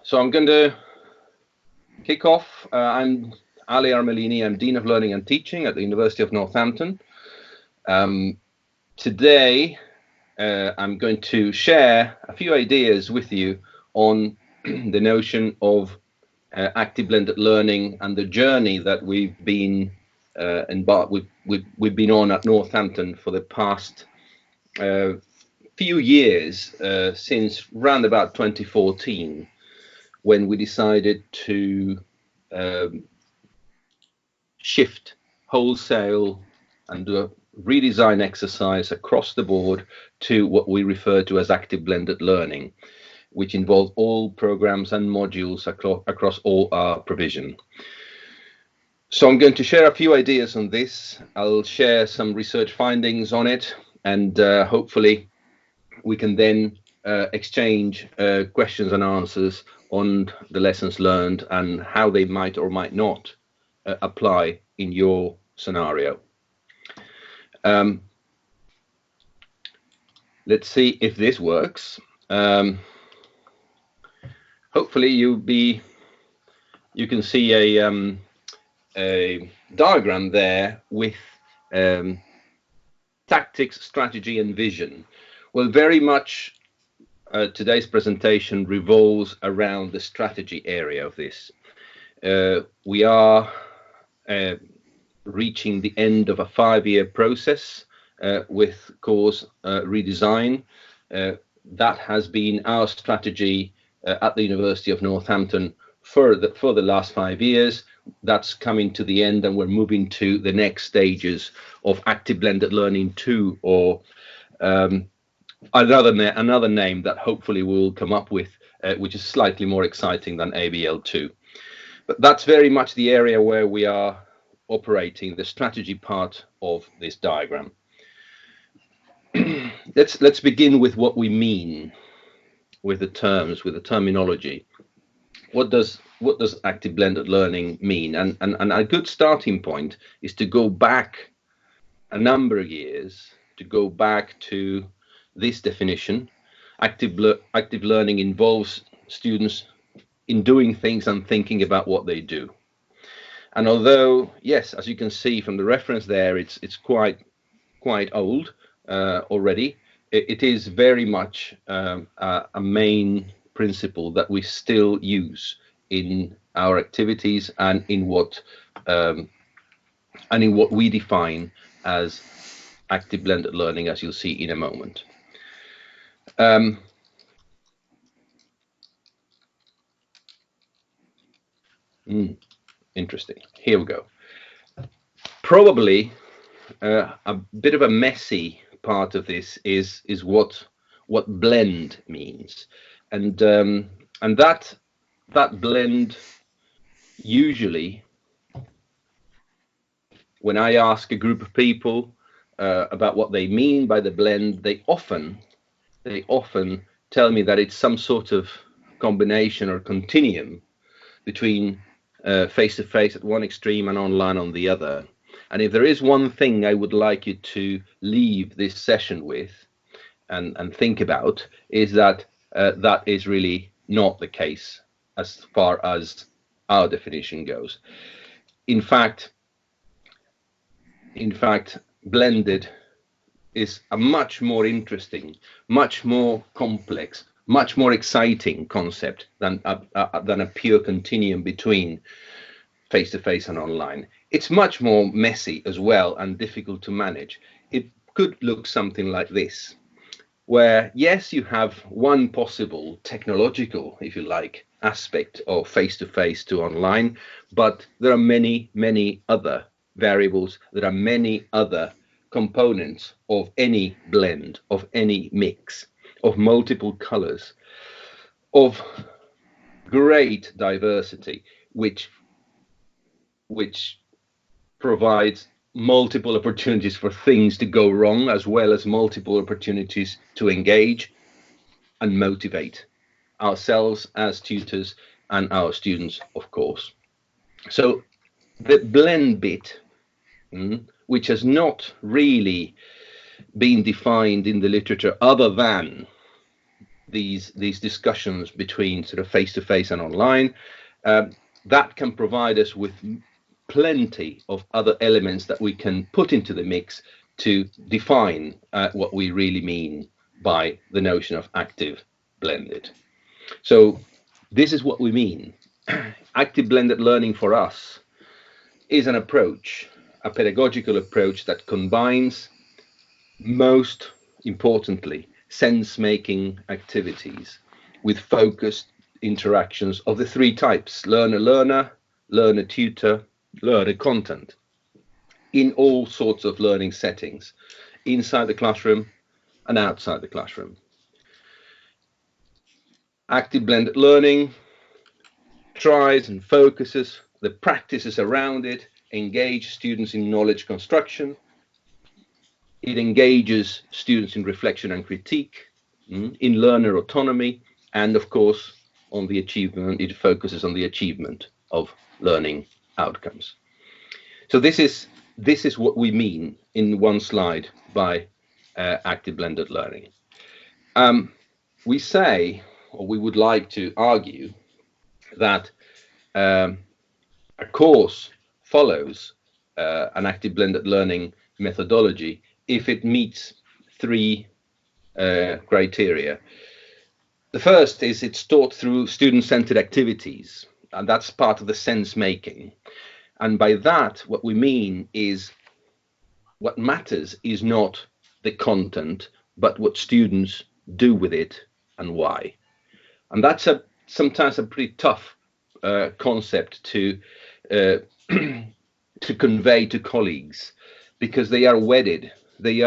So I'm going to kick off. I'm Ale Armellini. I'm Dean of Learning and Teaching at the University of Northampton. Today, I'm going to share a few ideas with you on the notion of active blended learning and the journey that we've been we've been on at Northampton for the past few years, since round about 2014, when we decided to shift wholesale and do a redesign exercise across the board to what we refer to as active blended learning, which involves all programs and modules across all our provision. So I'm going to share a few ideas on this. I'll share some research findings on it, and hopefully we can then exchange questions and answers on the lessons learned and how they might or might not apply in your scenario. Let's see if this works. Hopefully you can see a diagram there with tactics, strategy, and vision. Well, very much today's presentation revolves around the strategy area of this. We are reaching the end of a 5-year process with course redesign. That has been our strategy at the University of Northampton for the last 5 years. That's coming to the end, and we're moving to the next stages of active blended learning 2, or another name that hopefully we'll come up with, which is slightly more exciting than ABL 2. But that's very much the area where we are operating, the strategy part of this diagram. Let's begin with what we mean with the terms, with the terminology. What does active blended learning mean? And a good starting point is to go back a number of years, to go back to this definition. Active learning involves students in doing things and thinking about what they do. And although, yes, as you can see from the reference there, it's quite old already, it is very much a main principle that we still use in our activities and in what we define as active blended learning, as you'll see in a moment. Interesting. Here we go. Probably a bit of a messy part of this is what blend means, and that blend, usually when I ask a group of people about what they mean by the blend, they often tell me that it's some sort of combination or continuum between face-to-face at one extreme and online on the other. And if there is one thing I would like you to leave this session with and think about, is that that is really not the case as far as our definition goes. In fact, blended is a much more interesting, much more complex, much more exciting concept than a pure continuum between face-to-face and online. It's much more messy as well and difficult to manage. It could look something like this, where yes, you have one possible technological, if you like, aspect of face-to-face to online, but there are many other variables, there are many other components of any blend, of any mix, of multiple colors, of great diversity, which provides multiple opportunities for things to go wrong, as well as multiple opportunities to engage and motivate ourselves as tutors and our students, of course. So the blend bit, which has not really been defined in the literature other than these discussions between sort of face-to-face and online, that can provide us with plenty of other elements that we can put into the mix to define what we really mean by the notion of active blended. So this is what we mean. Active blended learning for us is an approach, a pedagogical approach that combines, most importantly, sense-making activities with focused interactions of the three types: learner-learner, learner-tutor, learner-content, in all sorts of learning settings, inside the classroom and outside the classroom. Active blended learning tries and focuses the practices around it, engage students in knowledge construction. It engages students in reflection and critique, in learner autonomy, and of course, on the achievement. It focuses on the achievement of learning outcomes. So this is what we mean in one slide by active blended learning. We say, or we would like to argue, that a course follows an active blended learning methodology if it meets three criteria. The first is it's taught through student-centered activities, and that's part of the sense making. And by that, what we mean is what matters is not the content, but what students do with it and why. And that's sometimes a pretty tough concept to to convey to colleagues, because they are wedded. They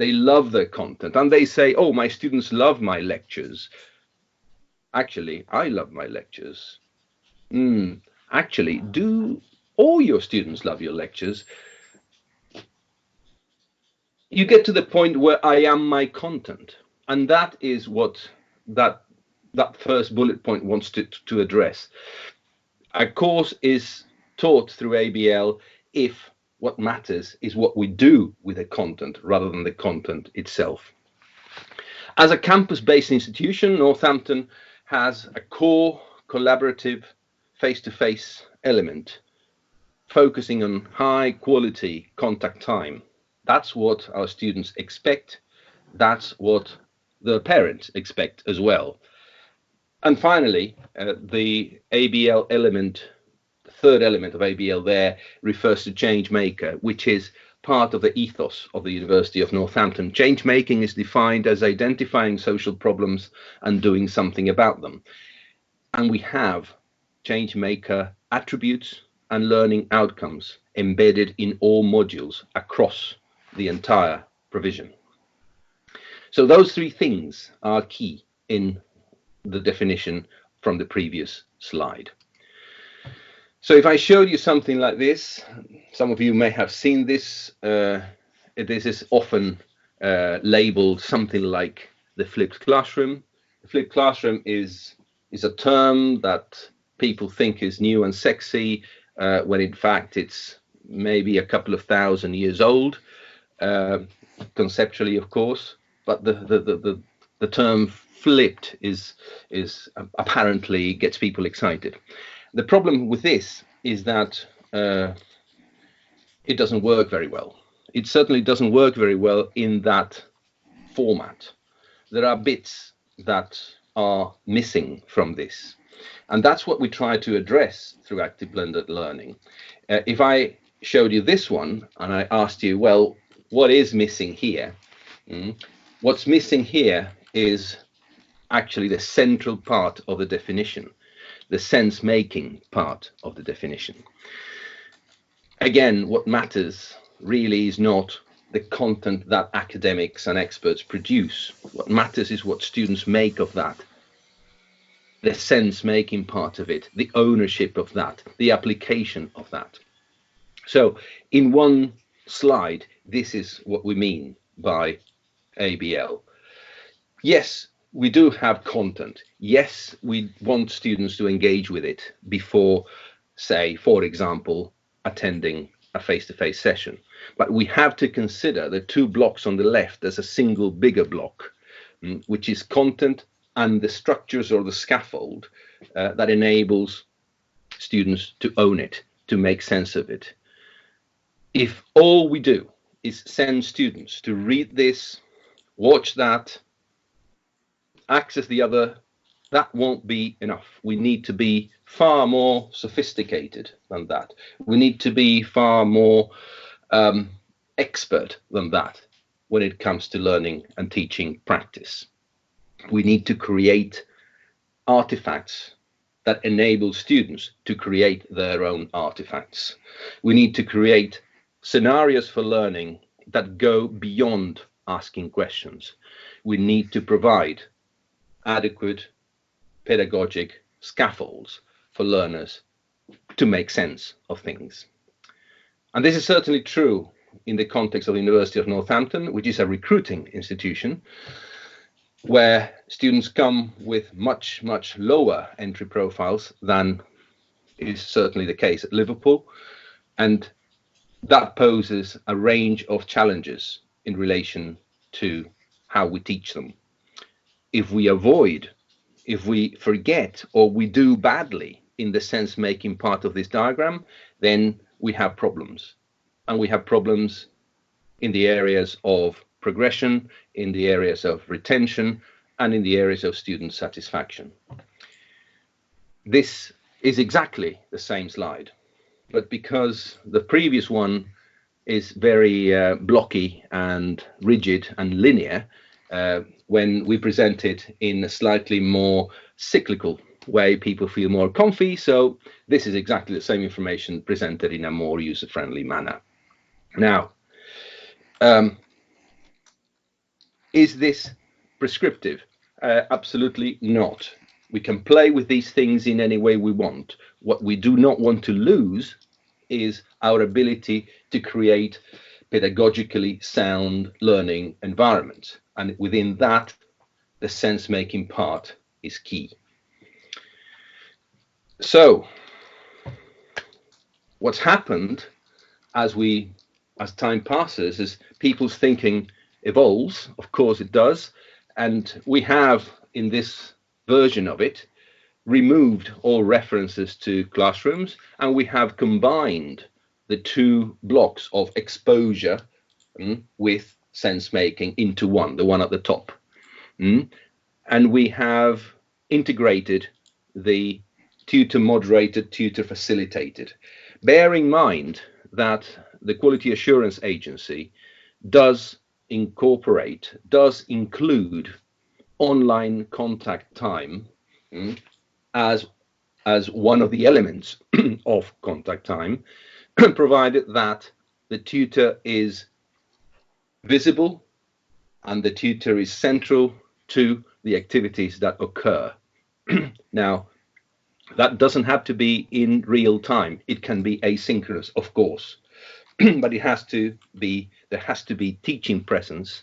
love the content, and they say, "Oh, my students love my lectures." Actually, I love my lectures. Actually, do all your students love your lectures? You get to the point where I am my content, and that is what that first bullet point wants to address. A course is taught through ABL if what matters is what we do with the content rather than the content itself. As a campus-based institution, Northampton has a core collaborative face-to-face element focusing on high quality contact time. That's what our students expect. That's what the parents expect as well. And finally, the ABL element, the third element of ABL there, refers to change maker, which is part of the ethos of the University of Northampton. Change making is defined as identifying social problems and doing something about them. And we have change maker attributes and learning outcomes embedded in all modules across the entire provision. So those three things are key in the definition from the previous slide. So if I showed you something like this, some of you may have seen this. This is often labeled something like the flipped classroom. The flipped classroom is a term that people think is new and sexy, when in fact it's maybe a couple of thousand years old, conceptually, of course. But the term flipped is apparently gets people excited. The problem with this is that it doesn't work very well. It certainly doesn't work very well in that format. There are bits that are missing from this. And that's what we try to address through active blended learning. If I showed you this one and I asked you, well, what is missing here? What's missing here is actually the central part of the definition, the sense-making part of the definition. Again, what matters really is not the content that academics and experts produce. What matters is what students make of that, the sense-making part of it, the ownership of that, the application of that. So in one slide, this is what we mean by ABL. Yes, we do have content. Yes, we want students to engage with it before, say, for example, attending a face-to-face session. But we have to consider the two blocks on the left as a single bigger block, which is content and the structures or the scaffold that enables students to own it, to make sense of it. If all we do is send students to read this, watch that, access the other, that won't be enough. We need to be far more sophisticated than that. We need to be far more expert than that when it comes to learning and teaching practice. We need to create artifacts that enable students to create their own artifacts. We need to create scenarios for learning that go beyond asking questions. We need to provide adequate pedagogic scaffolds for learners to make sense of things. And this is certainly true in the context of the University of Northampton, which is a recruiting institution where students come with much, much lower entry profiles than is certainly the case at Liverpool. And that poses a range of challenges in relation to how we teach them. If we avoid, if we forget, or we do badly in the sense-making part of this diagram, then we have problems. And we have problems in the areas of progression, in the areas of retention, and in the areas of student satisfaction. This is exactly the same slide, but because the previous one is very blocky and rigid and linear, when we present it in a slightly more cyclical way, people feel more comfy. So this is exactly the same information presented in a more user-friendly manner. Now, is this prescriptive? Absolutely not. We can play with these things in any way we want. What we do not want to lose is our ability to create pedagogically sound learning environments. And within that, the sense-making part is key. So, what's happened as time passes is people's thinking evolves. Of course it does. And we have, in this version of it, removed all references to classrooms, and we have combined the two blocks of exposure with sense making into one, the one at the top. And we have integrated the tutor moderated, tutor facilitated. Bear in mind that the Quality Assurance Agency does include online contact time as one of the elements of contact time, provided that the tutor is visible and the tutor is central to the activities that occur. Now, that doesn't have to be in real time. It can be asynchronous, of course, but there has to be teaching presence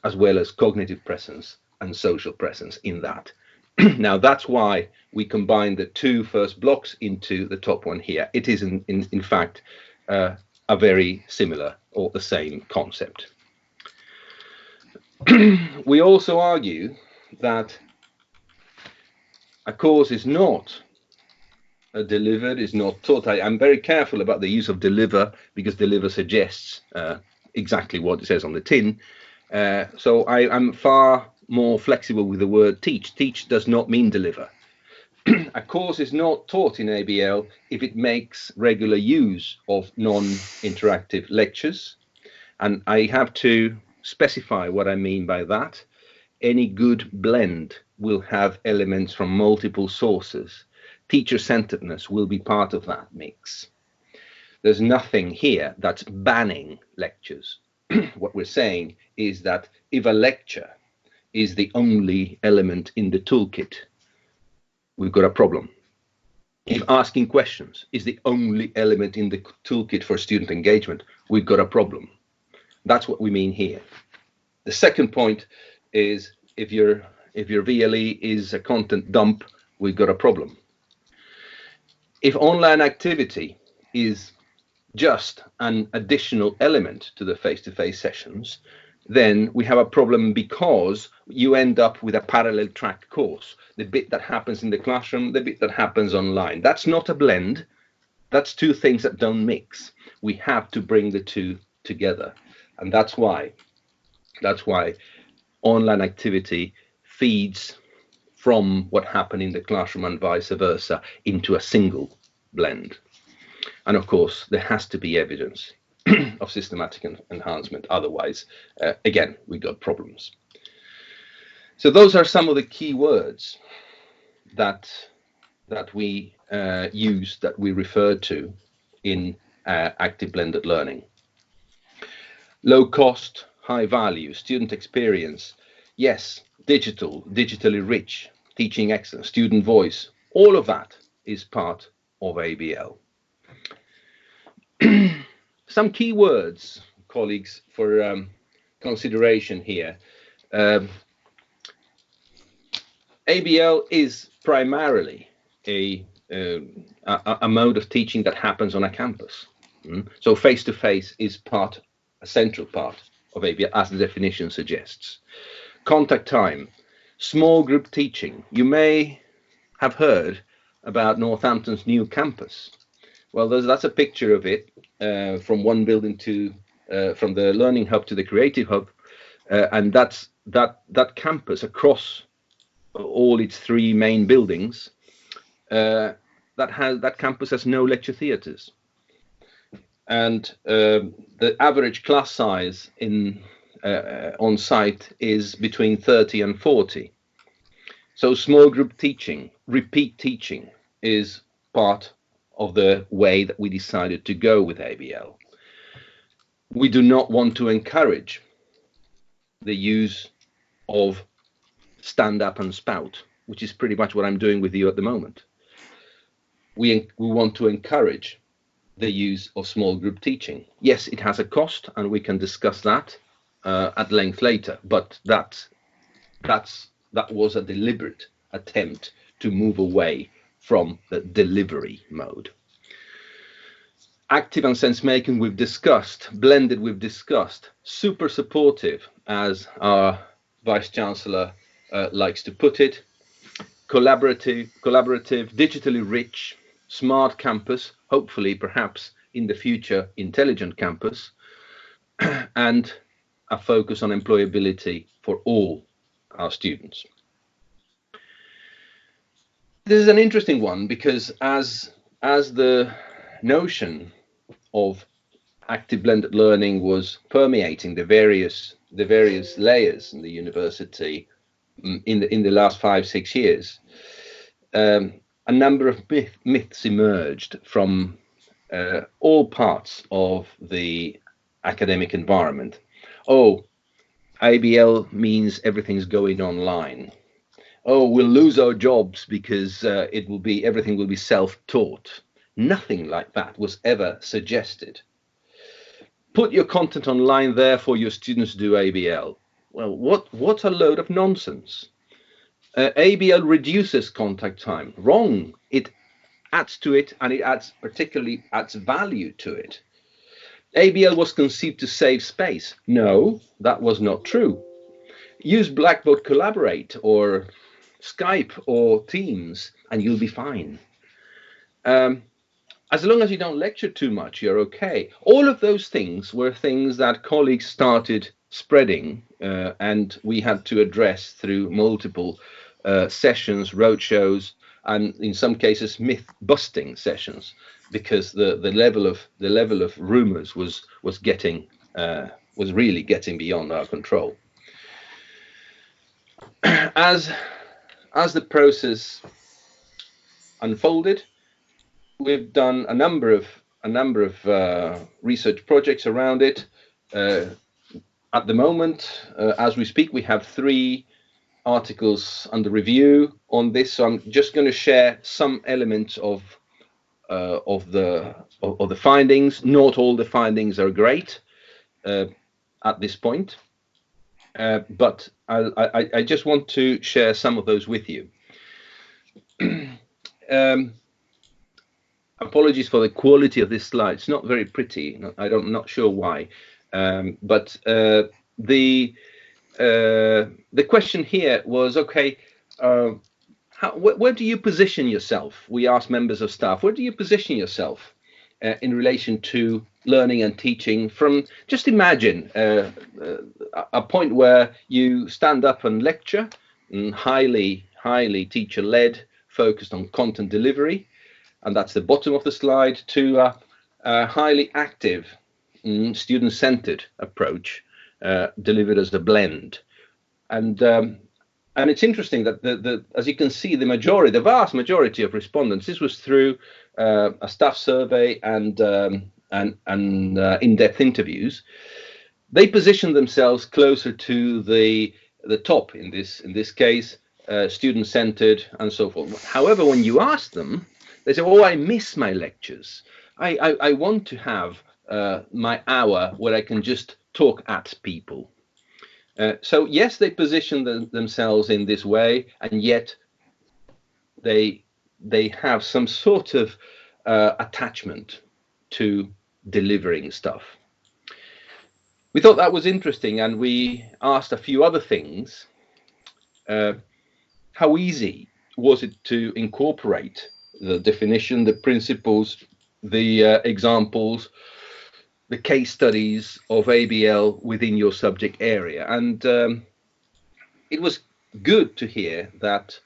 as well as cognitive presence and social presence in that. Now, that's why we combine the two first blocks into the top one here. It is in fact a very similar or the same concept. We also argue that a course is not delivered, is not taught. I'm very careful about the use of deliver, because deliver suggests exactly what it says on the tin. So I'm far more flexible with the word teach. Teach does not mean deliver. A course is not taught in ABL if it makes regular use of non-interactive lectures. And I have to specify what I mean by that. Any good blend will have elements from multiple sources. Teacher-centeredness will be part of that mix. There's nothing here that's banning lectures. What we're saying is that if a lecture is the only element in the toolkit, we've got a problem. If asking questions is the only element in the toolkit for student engagement, we've got a problem. That's what we mean here. The second point is if your VLE is a content dump, we've got a problem. If online activity is just an additional element to the face-to-face sessions, then we have a problem, because you end up with a parallel track course. The bit that happens in the classroom, the bit that happens online. That's not a blend. That's two things that don't mix. We have to bring the two together. And that's why online activity feeds from what happened in the classroom and vice versa into a single blend. And of course, there has to be evidence of systematic enhancement. Otherwise, again, we got problems. So those are some of the key words that we use, that we refer to in active blended learning. Low cost, high value, student experience. Yes, digitally rich, teaching excellence, student voice. All of that is part of ABL. Some key words, colleagues, for consideration here. ABL is primarily a mode of teaching that happens on a campus. So face-to-face is a central part of ABL, as the definition suggests. Contact time, small group teaching. You may have heard about Northampton's new campus. Well, that's a picture of it, from one building to from the learning hub to the creative hub, and that campus across all its three main buildings. That campus has no lecture theatres, and the average class size on site is between 30 and 40. So small group teaching, repeat teaching, is part of the way that we decided to go with ABL. We do not want to encourage the use of stand up and spout, which is pretty much what I'm doing with you at the moment. We want to encourage the use of small group teaching. Yes, it has a cost, and we can discuss that at length later, but that was a deliberate attempt to move away from the delivery mode. Active and sense making we've discussed, blended we've discussed, super supportive, as our Vice Chancellor likes to put it, collaborative, digitally rich, smart campus, hopefully perhaps in the future intelligent campus, and a focus on employability for all our students. This is an interesting one, because as the notion of active blended learning was permeating the various layers in the university in the last 5-6 years, a number of myths emerged from all parts of the academic environment. Oh, ABL means everything's going online. Oh, we'll lose our jobs because everything will be self-taught. Nothing like that was ever suggested. Put your content online, therefore your students do ABL. Well, what a load of nonsense. ABL reduces contact time. Wrong. It adds to it, and it particularly adds value to it. ABL was conceived to save space. No, that was not true. Use Blackboard Collaborate or Skype or Teams, and you'll be fine. As long as you don't lecture too much, you're okay. All of those things were things that colleagues started spreading, and we had to address through multiple sessions, roadshows, and in some cases myth-busting sessions, because the level of rumors was really getting beyond our control. As the process unfolded, we've done a number of research projects around it. At the moment, as we speak, we have 3 articles under review on this. So I'm just going to share some elements of the findings. Not all the findings are great at this point, but I just want to share some of those with you. Apologies for the quality of this slide. It's not very pretty. I'm not sure why, but the question here was, okay, where do you position yourself? We asked members of staff, where do you position yourself in relation to learning and teaching? From, just imagine a point where you stand up and lecture, and highly teacher-led, focused on content delivery, and that's the bottom of the slide, to a highly active, student-centered approach, delivered as a blend. And it's interesting that as you can see, the vast majority of respondents, this was through a staff survey and in-depth interviews, they positioned themselves closer to the top in this case, student-centered and so forth. However, when you ask them, they say, "Oh, I miss my lectures. I want to have my hour where I can just talk at people." So yes, they position themselves in this way, and yet they have some sort of attachment to delivering stuff. We thought that was interesting, and we asked a few other things. How easy was it to incorporate the definition, the principles, the examples, the case studies of ABL within your subject area? And it was good to hear that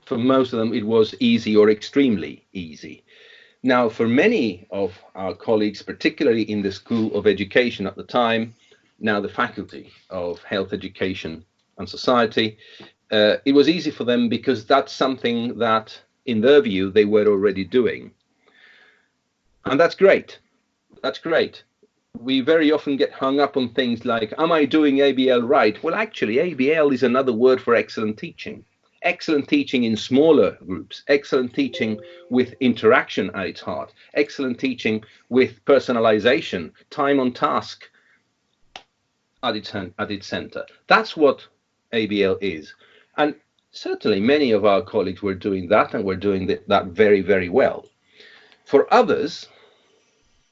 for most of them it was easy or extremely easy. Now, for many of our colleagues, particularly in the School of Education at the time, now the Faculty of Health Education and Society, it was easy for them because that's something that, in their view, they were already doing. And that's great. That's great. We very often get hung up on things like, am I doing ABL right? Well, actually, ABL is another word for excellent teaching. Excellent teaching in smaller groups, excellent teaching with interaction at its heart, excellent teaching with personalization, time on task at its center. That's what ABL is. And certainly many of our colleagues were doing that, and were doing that very, very well. For others,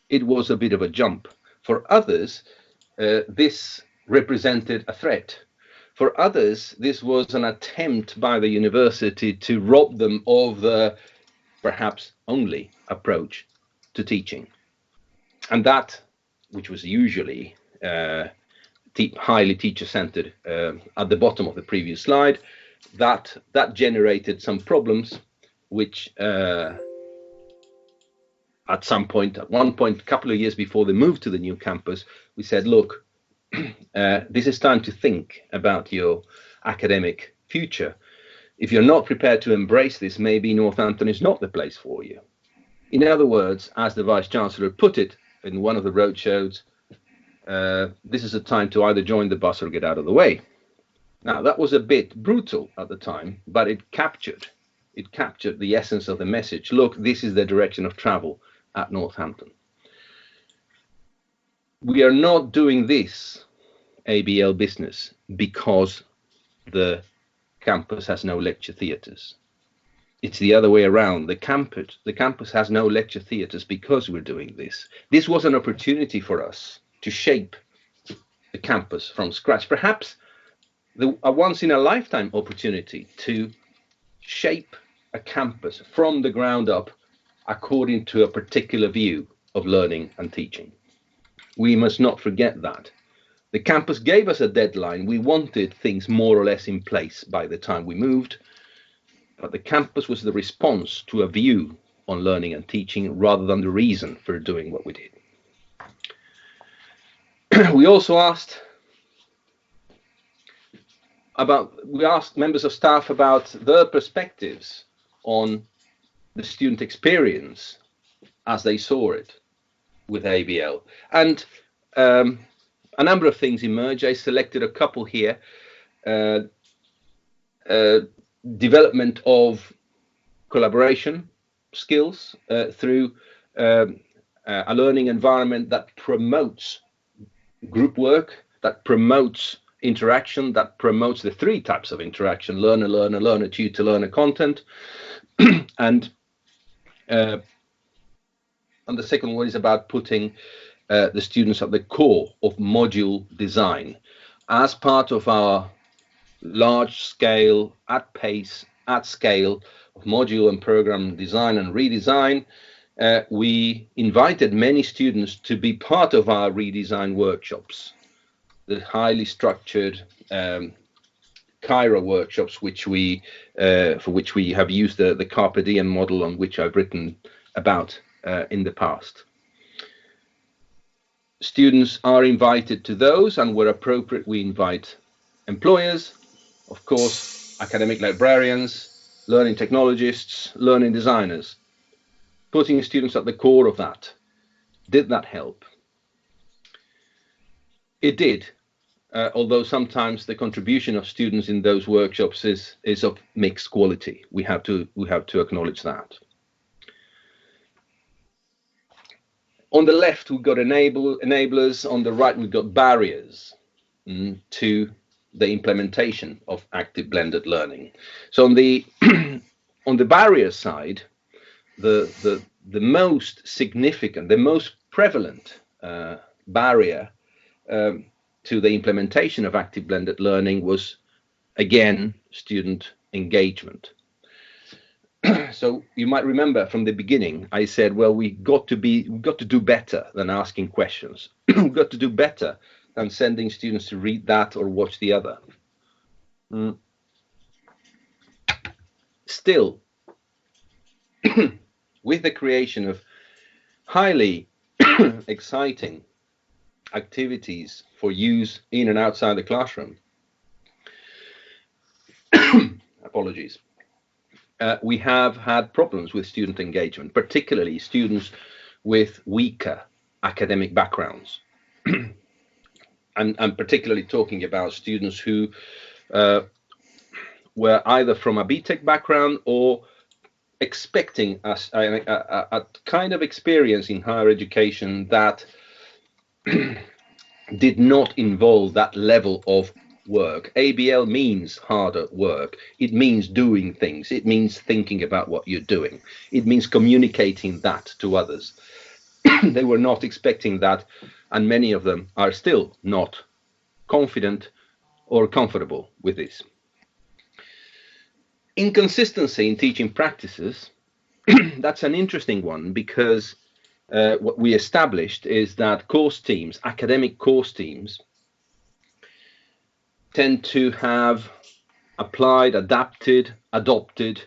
it was a bit of a jump. For others, this represented a threat. For others, this was an attempt by the university to rob them of the perhaps only approach to teaching. And that, which was usually highly teacher-centered at the bottom of the previous slide, that generated some problems, which at one point, a couple of years before the move to the new campus, we said, look, this is time to think about your academic future. If you're not prepared to embrace this, maybe Northampton is not the place for you. In other words, as the Vice-Chancellor put it in one of the roadshows, this is a time to either join the bus or get out of the way. Now, that was a bit brutal at the time, but it captured the essence of the message. Look, this is the direction of travel at Northampton. We are not doing this ABL business because the campus has no lecture theatres. It's the other way around. The campus has no lecture theatres because we're doing this. This was an opportunity for us to shape the campus from scratch. Perhaps a once-in-a-lifetime opportunity to shape a campus from the ground up according to a particular view of learning and teaching. We must not forget that. The campus gave us a deadline. We wanted things more or less in place by the time we moved, but the campus was the response to a view on learning and teaching rather than the reason for doing what we did. We also asked members of staff about their perspectives on the student experience as they saw it with ABL. And a number of things emerged. I selected a couple here. Development of collaboration skills through a learning environment that promotes group work, that promotes interaction, that promotes the three types of interaction: learner, learner, learner, tutor, learner, content. And the second one is about putting the students at the core of module design as part of our large scale, at pace, at scale of module and program design and redesign. We invited many students to be part of our redesign workshops, the highly structured Cairo workshops, for which we have used the Carpe Diem model, on which I've written about in the past. Students are invited to those, and where appropriate, we invite employers, of course, academic librarians, learning technologists, learning designers, putting students at the core of that. Did that help? It did, although sometimes the contribution of students in those workshops is of mixed quality. We have to acknowledge that. On the left, we've got enablers. On the right, we've got barriers to the implementation of active blended learning. So on the on the barrier side, the most significant, the most prevalent barrier to the implementation of active blended learning was, again, student engagement. So you might remember from the beginning, I said, well, we've got to do better than asking questions. We've got to do better than sending students to read that or watch the other. Still, with the creation of highly exciting activities for use in and outside the classroom, apologies, we have had problems with student engagement, particularly students with weaker academic backgrounds. And I'm particularly talking about students who were either from a BTEC background or expecting a kind of experience in higher education that did not involve that level of work. ABL means harder work. It means doing things. It means thinking about what you're doing. It means communicating that to others. They were not expecting that, and many of them are still not confident or comfortable with this. Inconsistency in teaching practices, that's an interesting one, because what we established is that course teams, academic course teams, tend to have applied, adapted, adopted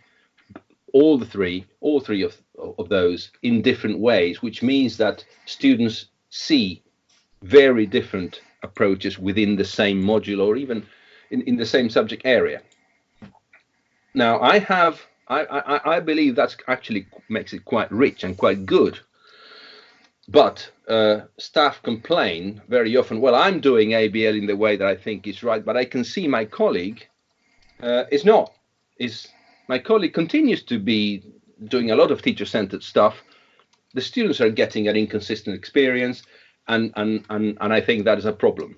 all three of those in different ways, which means that students see very different approaches within the same module or even in the same subject area. Now, I believe that's actually makes it quite rich and quite good. But staff complain very often, well, I'm doing ABL in the way that I think is right, but I can see my colleague is not. My colleague continues to be doing a lot of teacher-centered stuff. The students are getting an inconsistent experience, and I think that is a problem.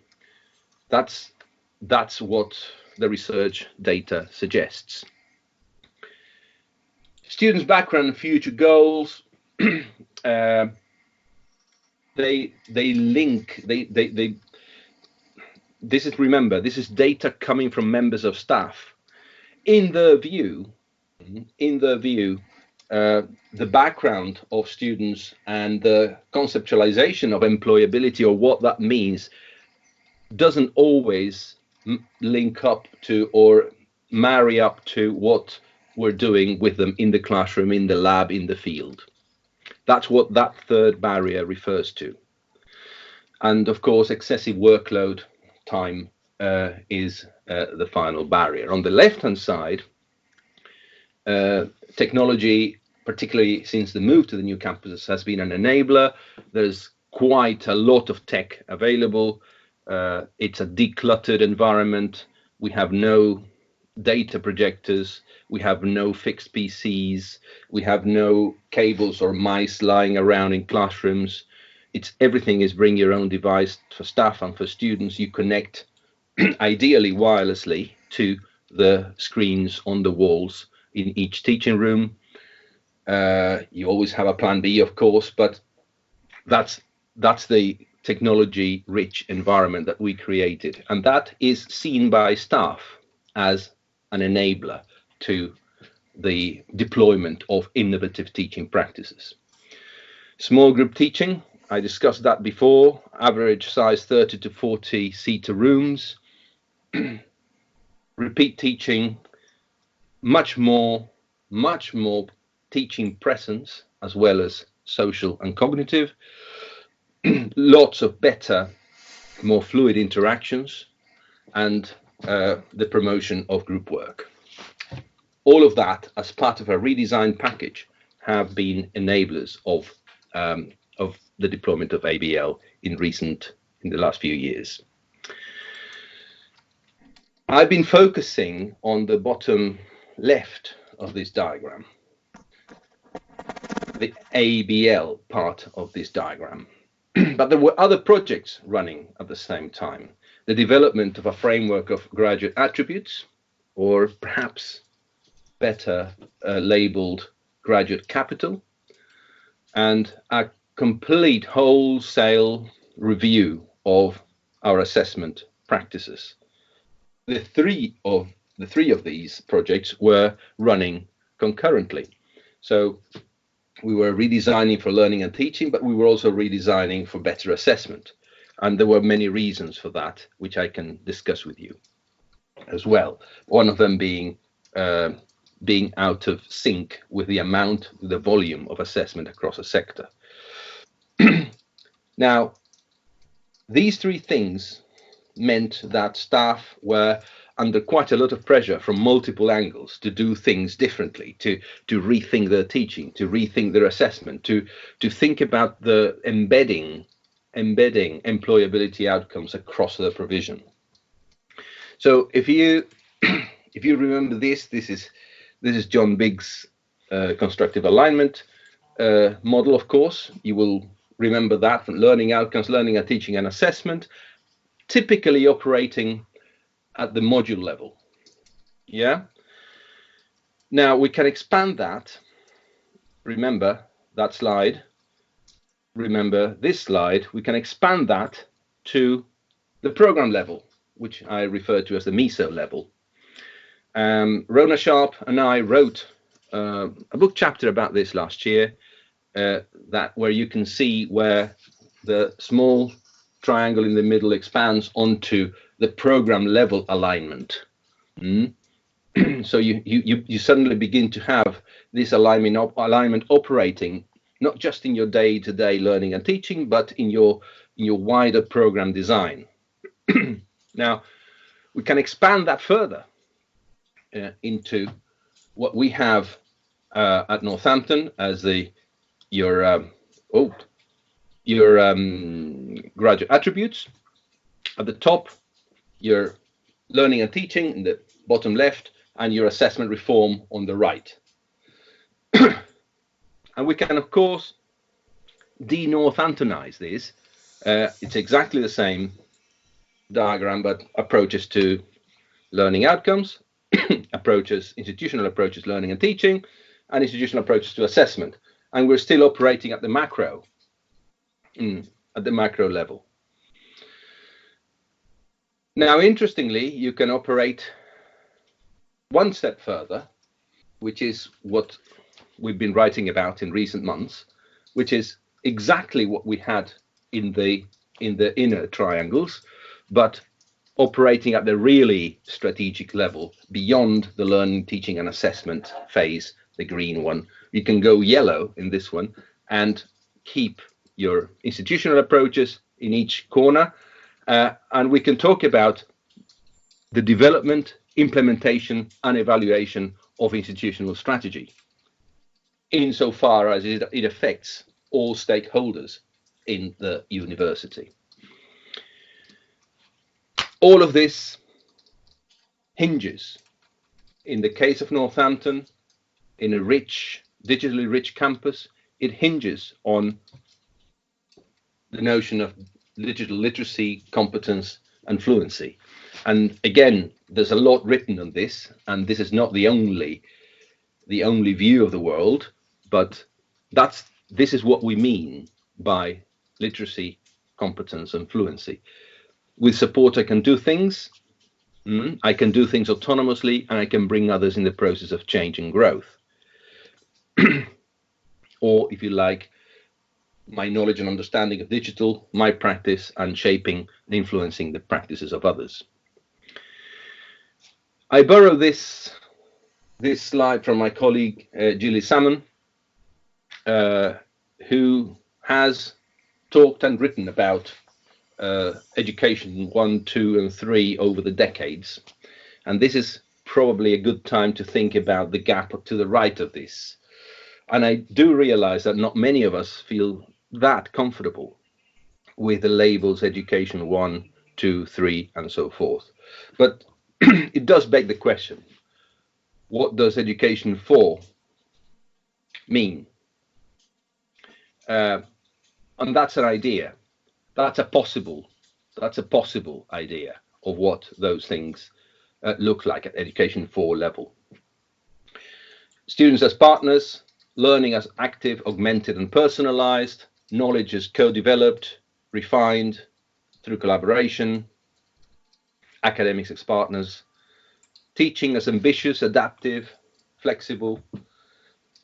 That's what the research data suggests. Students' background and future goals. They link. This is, remember, this is data coming from members of staff. In their view, the background of students and the conceptualization of employability, or what that means, doesn't always link up to or marry up to what we're doing with them in the classroom, in the lab, in the field. That's what that third barrier refers to. And of course, excessive workload time is the final barrier. On the left-hand side, technology, particularly since the move to the new campuses, has been an enabler. There's quite a lot of tech available. It's a decluttered environment. We have no data projectors. We have no fixed PCs. We have no cables or mice lying around in classrooms. Everything is bring your own device for staff and for students. You connect ideally wirelessly to the screens on the walls in each teaching room. You always have a plan B, of course, but that's that's the technology-rich environment that we created, and that is seen by staff as an enabler to the deployment of innovative teaching practices. Small group teaching, I discussed that before, average size 30 to 40 seater rooms. Repeat teaching, much more teaching presence as well as social and cognitive. Lots of better, more fluid interactions, and the promotion of group work. All of that, as part of a redesigned package, have been enablers of the deployment of ABL in the last few years. I've been focusing on the bottom left of this diagram, the ABL part of this diagram. But there were other projects running at the same time. The development of a framework of graduate attributes, or perhaps better labeled graduate capital, and a complete wholesale review of our assessment practices. The three of these projects were running concurrently. So we were redesigning for learning and teaching, but we were also redesigning for better assessment. And there were many reasons for that, which I can discuss with you as well. One of them being out of sync with the volume of assessment across a sector. Now, these three things meant that staff were under quite a lot of pressure from multiple angles to do things differently, to rethink their teaching, to rethink their assessment, to think about the embedding employability outcomes across the provision. So if you remember this is John Biggs' constructive alignment model. Of course, you will remember that from learning outcomes, learning and teaching and assessment, typically operating at the module level. Yeah. Now we can expand that. Remember that slide. Remember this slide. We can expand that to the program level, which I refer to as the MISO level. Rona Sharp and I wrote a book chapter about this last year, where you can see where the small triangle in the middle expands onto the program level alignment. So you suddenly begin to have this alignment operating not just in your day-to-day learning and teaching, but in your wider program design. Now we can expand that further into what we have at Northampton as your graduate attributes. At the top, your learning and teaching in the bottom left, and your assessment reform on the right. And we can, of course, de-Northamptonize this. It's exactly the same diagram, but approaches to learning outcomes, institutional approaches, learning and teaching, and institutional approaches to assessment. And we're still operating at the macro level. Now, interestingly, you can operate one step further, which is what we've been writing about in recent months, which is exactly what we had in the inner triangles, but operating at the really strategic level beyond the learning, teaching and assessment phase, the green one. You can go yellow in this one and keep your institutional approaches in each corner. And we can talk about the development, implementation and evaluation of institutional strategy, insofar as it affects all stakeholders in the university. All of this hinges, in the case of Northampton, in a digitally rich campus, it hinges on the notion of digital literacy, competence and fluency. And again, there's a lot written on this, and this is not the only view of the world, but this is what we mean by literacy, competence, and fluency. With support, I can do things. I can do things autonomously, and I can bring others in the process of change and growth. Or, if you like, my knowledge and understanding of digital, my practice, and shaping and influencing the practices of others. I borrow this slide from my colleague Julie Salmon, who has talked and written about education 1, 2, and 3 over the decades. And this is probably a good time to think about the gap to the right of this. And I do realize that not many of us feel that comfortable with the labels education 1, 2, 3, and so forth. But it does beg the question, what does education 4 mean? And that's an idea. That's a possible idea of what those things look like at education 4 level. Students as partners, learning as active, augmented, and personalized, knowledge as co-developed, refined through collaboration, academics as partners, teaching as ambitious, adaptive, flexible,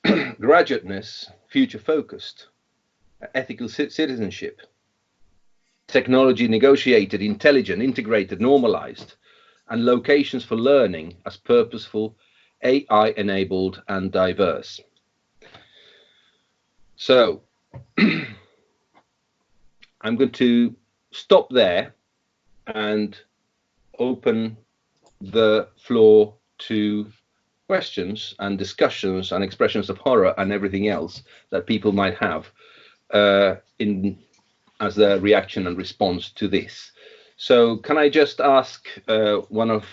graduateness, future-focused, ethical citizenship, technology negotiated, intelligent, integrated, normalized, and locations for learning as purposeful, AI-enabled, and diverse. So I'm going to stop there and open the floor to questions and discussions and expressions of horror and everything else that people might have as their reaction and response to this. So can I just ask one of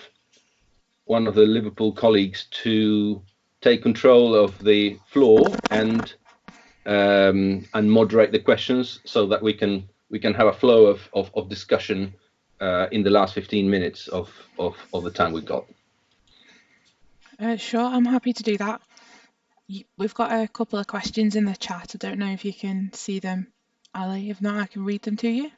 the Liverpool colleagues to take control of the floor and moderate the questions so that we can have a flow of discussion in the last 15 minutes of the time we've got. Sure, I'm happy to do that. We've got a couple of questions in the chat. I don't know if you can see them, Ali. If not, I can read them to you.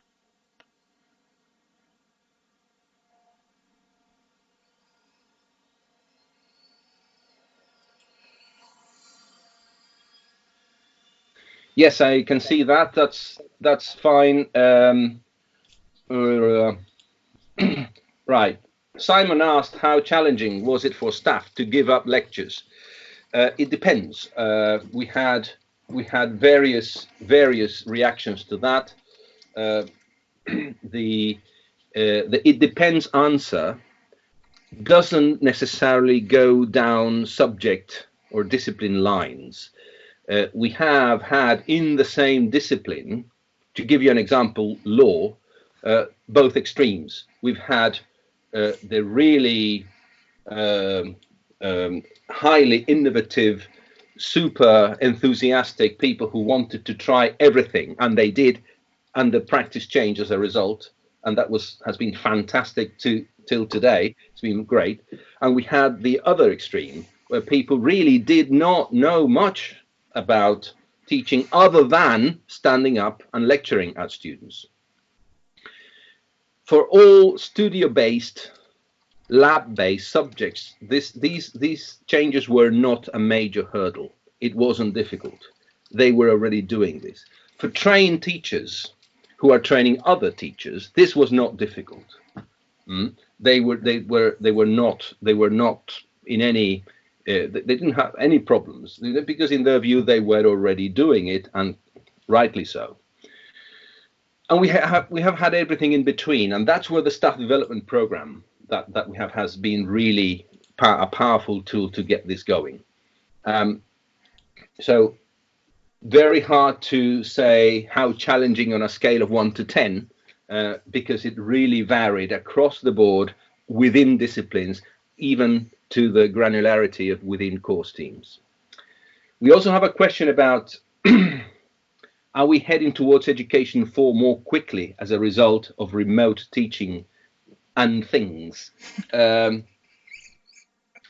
Yes, I can see that. That's fine. Right. Simon asked, how challenging was it for staff to give up lectures? It depends. We had various reactions to that. The it depends answer doesn't necessarily go down subject or discipline lines. We have had in the same discipline, to give you an example, law, both extremes. We've had the really highly innovative, super enthusiastic people who wanted to try everything, and they did, and the practice changed as a result, and that has been fantastic till today. It's been great. And we had the other extreme where people really did not know much about teaching other than standing up and lecturing at students. For all studio-based, lab-based subjects, these changes were not a major hurdle. It wasn't difficult. They were already doing this. For trained teachers who are training other teachers, this was not difficult. They were not in any. They didn't have any problems because in their view they were already doing it, and rightly so. And we have had everything in between, and that's where the staff development program that we have has been really a powerful tool to get this going. So very hard to say how challenging on a scale of 1 to 10, because it really varied across the board within disciplines, even to the granularity of within course teams. We also have a question about are we heading towards education 4 more quickly as a result of remote teaching and things? I'm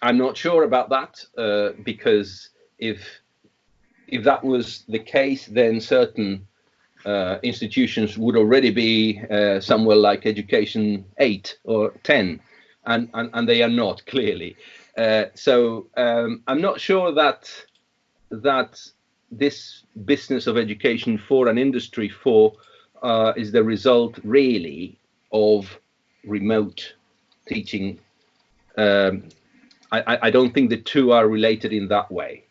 not sure about that, because if that was the case, then certain institutions would already be somewhere like Education 8 or 10, and they are not, clearly. So I'm not sure that this business of education for and industry for is the result really of remote teaching. I don't think the two are related in that way.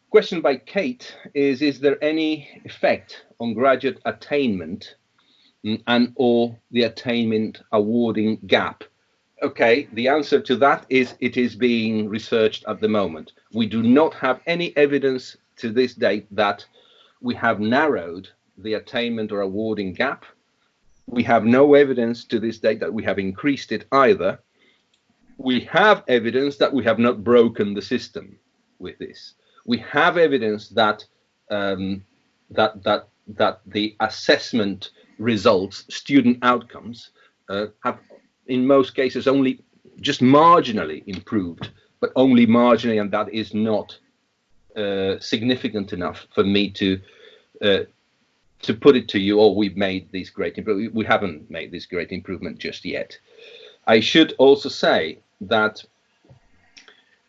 Question by Kate is there any effect on graduate attainment and or the attainment awarding gap? Okay, the answer to that is it is being researched at the moment. We do not have any evidence to this date that we have narrowed the attainment or awarding gap. We have no evidence to this date that we have increased it either. We have evidence that we have not broken the system with this. We have evidence that that the assessment results, student outcomes, have in most cases only just marginally improved, but only marginally, and that is not significant enough for me to put it to you, oh, we've made this great improvement. We haven't made this great improvement just yet. I should also say that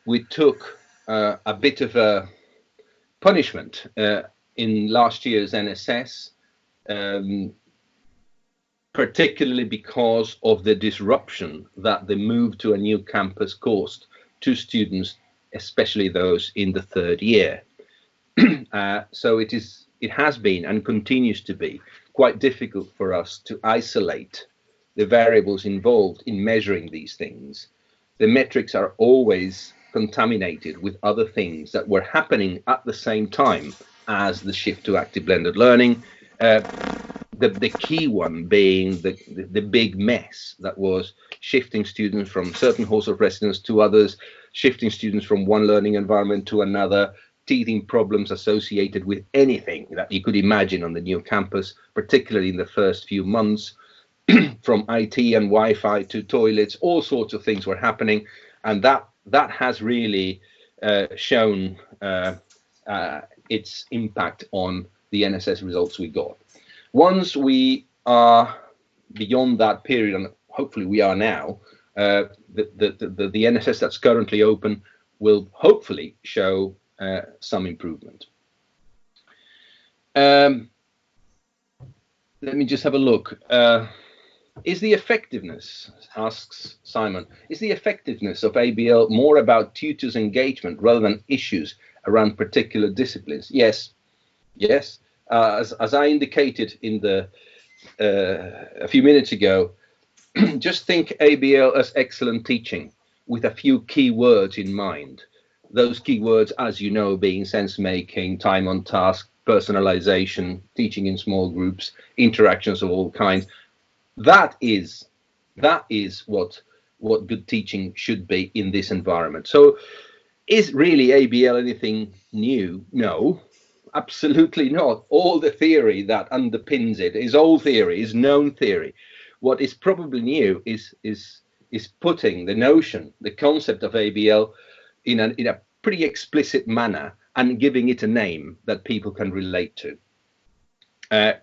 we took a bit of a punishment in last year's NSS, particularly because of the disruption that the move to a new campus caused to students, especially those in the third year. So it has been and continues to be quite difficult for us to isolate the variables involved in measuring these things. The metrics are always contaminated with other things that were happening at the same time as the shift to active blended learning. The key one being the big mess that was shifting students from certain halls of residence to others, shifting students from one learning environment to another, teething problems associated with anything that you could imagine on the new campus, particularly in the first few months, from IT and Wi-Fi to toilets, all sorts of things were happening, and that has really shown its impact on the NSS results we got. Once we are beyond that period, and hopefully we are now, the NSS that's currently open will hopefully show some improvement. Let me just have a look. Is the effectiveness, asks Simon, is the effectiveness of ABL more about tutors' engagement rather than issues around particular disciplines? Yes. As I indicated in the a few minutes ago, just think ABL as excellent teaching with a few key words in mind. Those key words, as you know, being sense making, time on task, personalization, teaching in small groups, interactions of all kinds. That is what good teaching should be in this environment. So is really ABL anything new? No, absolutely not. All the theory that underpins it is old theory, is known theory. What is probably new is putting the notion, the concept of ABL in a pretty explicit manner and giving it a name that people can relate to.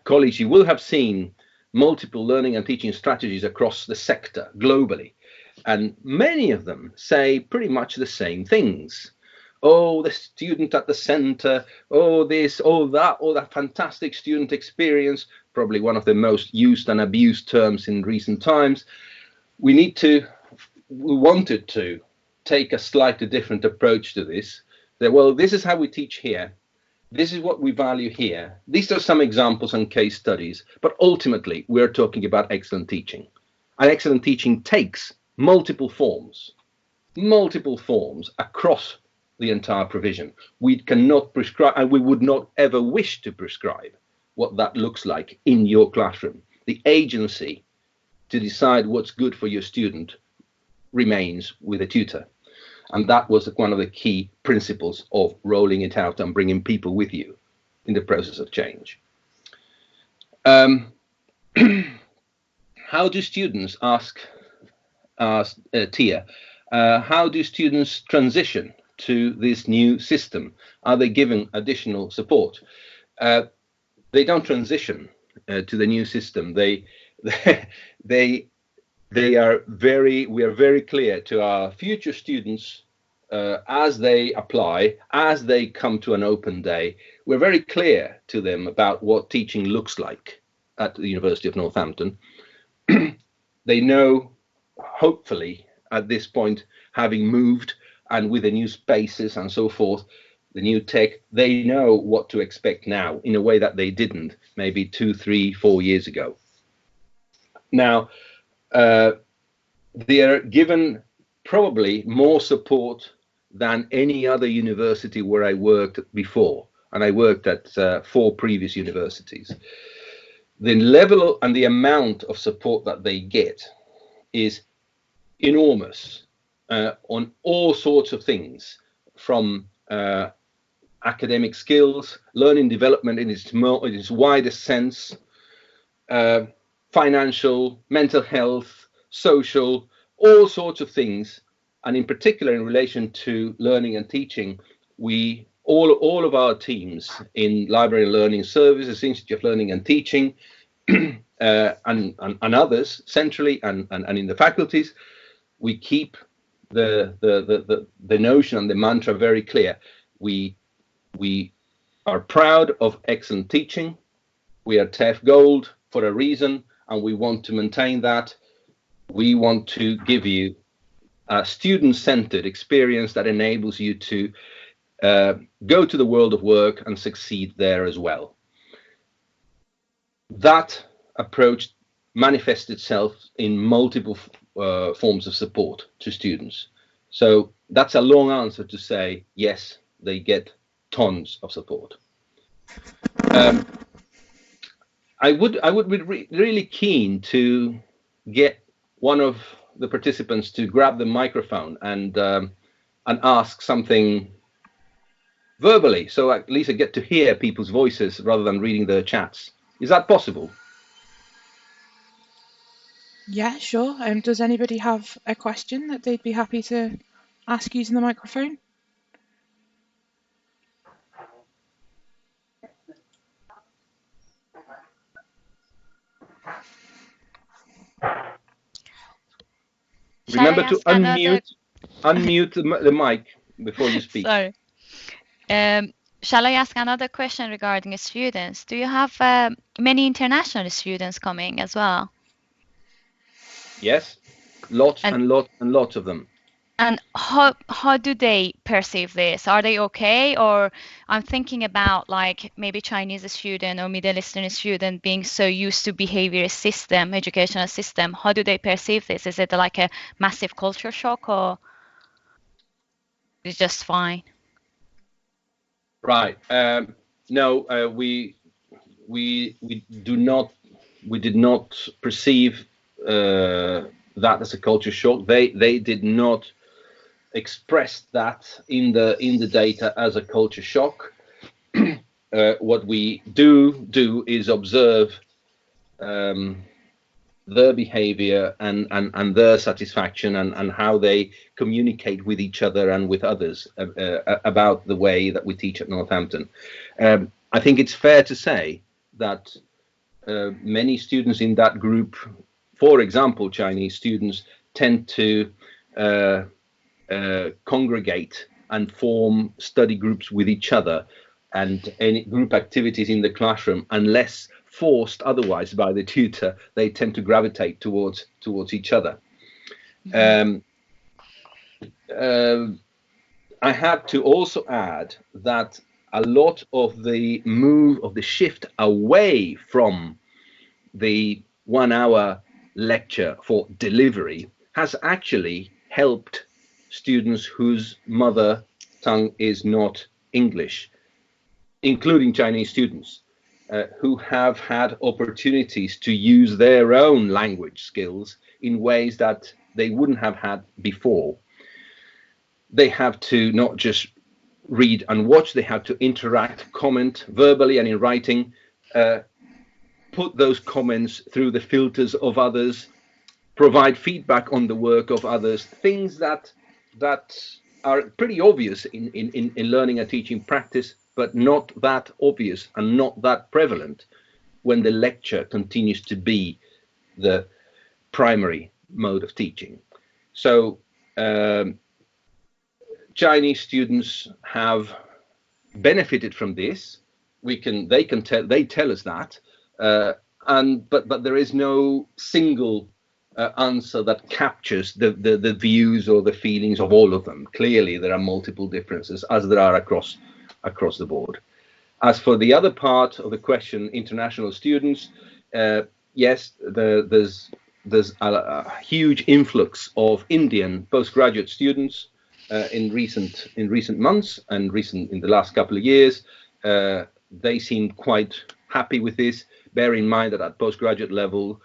Colleagues, you will have seen multiple learning and teaching strategies across the sector globally, and many of them say pretty much the same things. Oh, the student at the center, oh this, oh that fantastic student experience, probably one of the most used and abused terms in recent times. We wanted to take a slightly different approach to this. That, well, this is how we teach here. This is what we value here. These are some examples and case studies, but ultimately we're talking about excellent teaching. And excellent teaching takes multiple forms across the entire provision. We cannot prescribe, and we would not ever wish to prescribe what that looks like in your classroom. The agency to decide what's good for your student remains with a tutor. And that was one of the key principles of rolling it out and bringing people with you in the process of change. How do students, ask Tia, how do students transition to this new system? Are they given additional support? they don't transition to the new system. They they are very, we are very clear to our future students as they apply, as they come to an open day. We're very clear to them about what teaching looks like at the University of Northampton. They know, hopefully, at this point, having moved and with the new spaces and so forth, the new tech, they know what to expect now in a way that they didn't maybe 2, 3, 4 years ago. Now, they are given probably more support than any other university where I worked before, and I worked at 4 previous universities. The level and the amount of support that they get is enormous on all sorts of things, from academic skills, learning development in its widest sense, financial, mental health, social, all sorts of things. And in particular, in relation to learning and teaching, we all of our teams in Library and Learning Services, Institute of Learning and Teaching, and others centrally and in the faculties, we keep the notion and the mantra very clear. We are proud of excellent teaching. We are TEF Gold for a reason, and we want to maintain that. We want to give you a student-centered experience that enables you to go to the world of work and succeed there as well. That approach manifests itself in multiple forms of support to students. So that's a long answer to say, yes, they get tons of support. I would be really keen to get one of the participants to grab the microphone and ask something verbally, so at least I get to hear people's voices rather than reading the chats. Is that possible? Yeah, sure. Does anybody have a question that they'd be happy to ask using the microphone? Remember to unmute the mic before you speak. Sorry. Shall I ask another question regarding students? Do you have many international students coming as well? Yes, lots and lots of them. And how do they perceive this? Are they okay? Or I'm thinking about like maybe Chinese student or Middle Eastern student being so used to behavior system, educational system. How do they perceive this? Is it like a massive culture shock, or it's just fine? Right. No, we did not perceive that as a culture shock. They did not express that in the data as a culture shock. What we do is observe their behavior and their satisfaction and how they communicate with each other and with others about the way that we teach at Northampton. I think it's fair to say that many students in that group, for example, Chinese students, tend to congregate and form study groups with each other, and any group activities in the classroom, unless forced otherwise by the tutor, they tend to gravitate towards each other. I have to also add that a lot of the shift away from the 1 hour lecture for delivery has actually helped students whose mother tongue is not English, including Chinese students, who have had opportunities to use their own language skills in ways that they wouldn't have had before. They have to not just read and watch, they have to interact, comment verbally and in writing, put those comments through the filters of others, provide feedback on the work of others, things that are pretty obvious in learning and teaching practice, but not that obvious and not that prevalent when the lecture continues to be the primary mode of teaching. So Chinese students have benefited from this. They tell us that, but there is no single answer that captures the views or the feelings of all of them. Clearly, there are multiple differences, as there are across the board. As for the other part of the question, international students, yes, there's a huge influx of Indian postgraduate students in recent months and in the last couple of years. They seem quite happy with this. Bear in mind that at postgraduate level,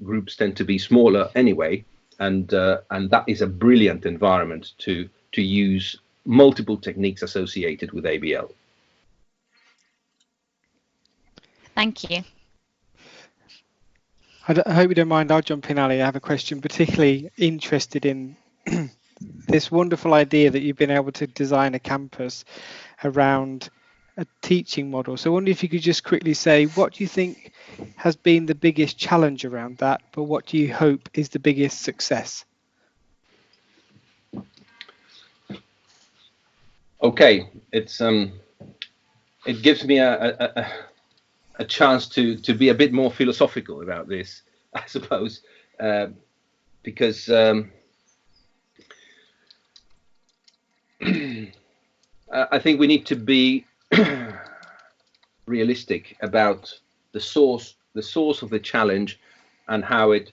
groups tend to be smaller anyway, and that is a brilliant environment to use multiple techniques associated with ABL. Thank you. I hope you don't mind. I'll jump in, Ali. I have a question, particularly interested in this wonderful idea that you've been able to design a campus around a teaching model. So I wonder if you could just quickly say, what do you think has been the biggest challenge around that, but what do you hope is the biggest success? Okay, it gives me a chance to be a bit more philosophical about this, I suppose, because I think we need to be realistic about the source of the challenge and how it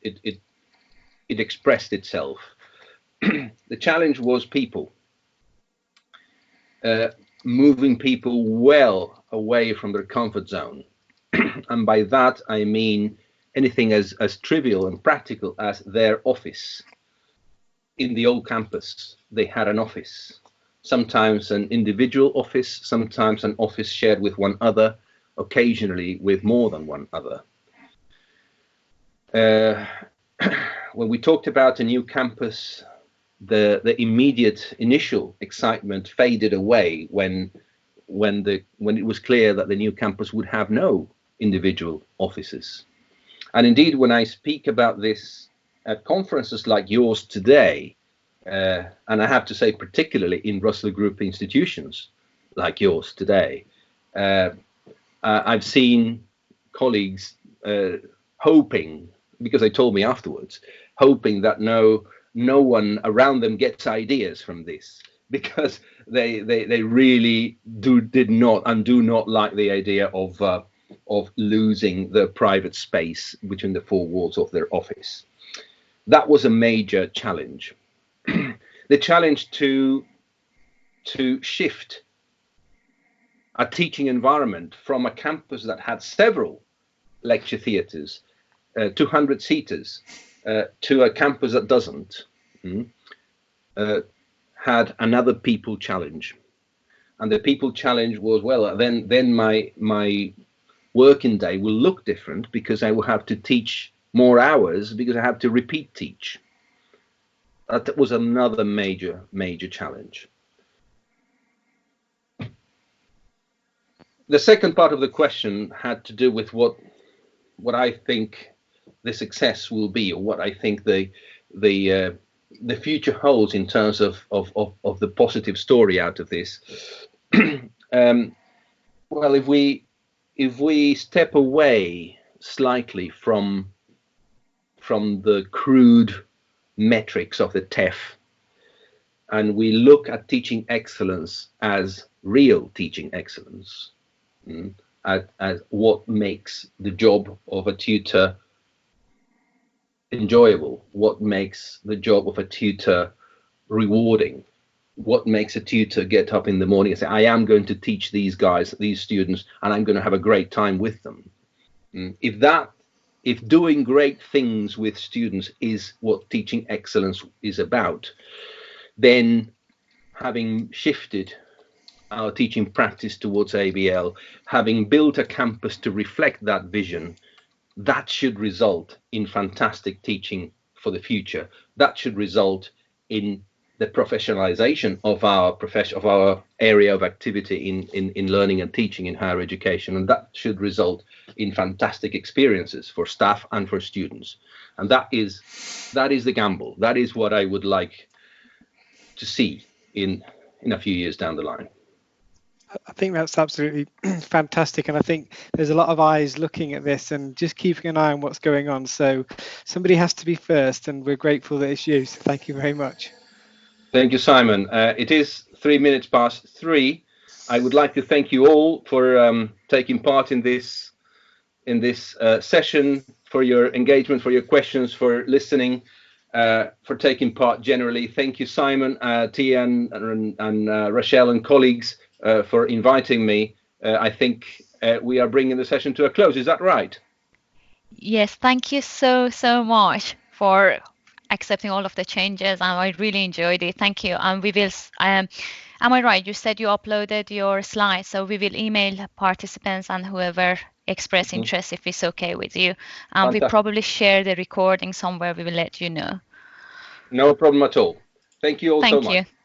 expressed itself. The challenge was people, moving people well away from their comfort zone. And by that, I mean anything as trivial and practical as their office. In the old campus, they had an office, sometimes an individual office, sometimes an office shared with one other, occasionally with more than one other. When we talked about a new campus, the immediate initial excitement faded away when it was clear that the new campus would have no individual offices. And indeed, when I speak about this at conferences like yours today, and I have to say particularly in Russell Group institutions like yours today, I've seen colleagues hoping, because they told me afterwards, hoping that no one around them gets ideas from this, because they really did not and do not like the idea of losing the private space between the four walls of their office. That was a major challenge. The challenge to shift a teaching environment from a campus that had several lecture theatres, 200 seaters, to a campus that doesn't, had another people challenge. And the people challenge was, well, then my working day will look different, because I will have to teach more hours, because I have to repeat teach. That was another major challenge. The second part of the question had to do with what I think the success will be, or what I think the future holds in terms of the positive story out of this. Well, if we step away slightly from the crude metrics of the TEF, and we look at teaching excellence as real teaching excellence, as what makes the job of a tutor enjoyable, what makes the job of a tutor rewarding, what makes a tutor get up in the morning and say, I am going to teach these guys, these students, and I'm going to have a great time with them. If doing great things with students is what teaching excellence is about, then having shifted our teaching practice towards ABL, having built a campus to reflect that vision, that should result in fantastic teaching for the future. That should result in the professionalization of our profession, of our area of activity in learning and teaching in higher education, and that should result in fantastic experiences for staff and for students. And that is the gamble. That is what I would like to see in a few years down the line. I think that's absolutely fantastic, and I think there's a lot of eyes looking at this and just keeping an eye on what's going on. So somebody has to be first, and we're grateful that it's you. So thank you very much. Thank you, Simon. It is 3:03. I would like to thank you all for taking part in this session, for your engagement, for your questions, for listening, for taking part generally. Thank you, Simon, Tia, and Rachel and colleagues for inviting me. I think we are bringing the session to a close. Is that right? Yes, thank you so much for accepting all of the changes, and I really enjoyed it. Thank you. And we will, am I right? You said you uploaded your slides, so we will email participants and whoever express interest if it's okay with you. And we probably share the recording somewhere. We will let you know. No problem at all. Thank you all so much. Thank you.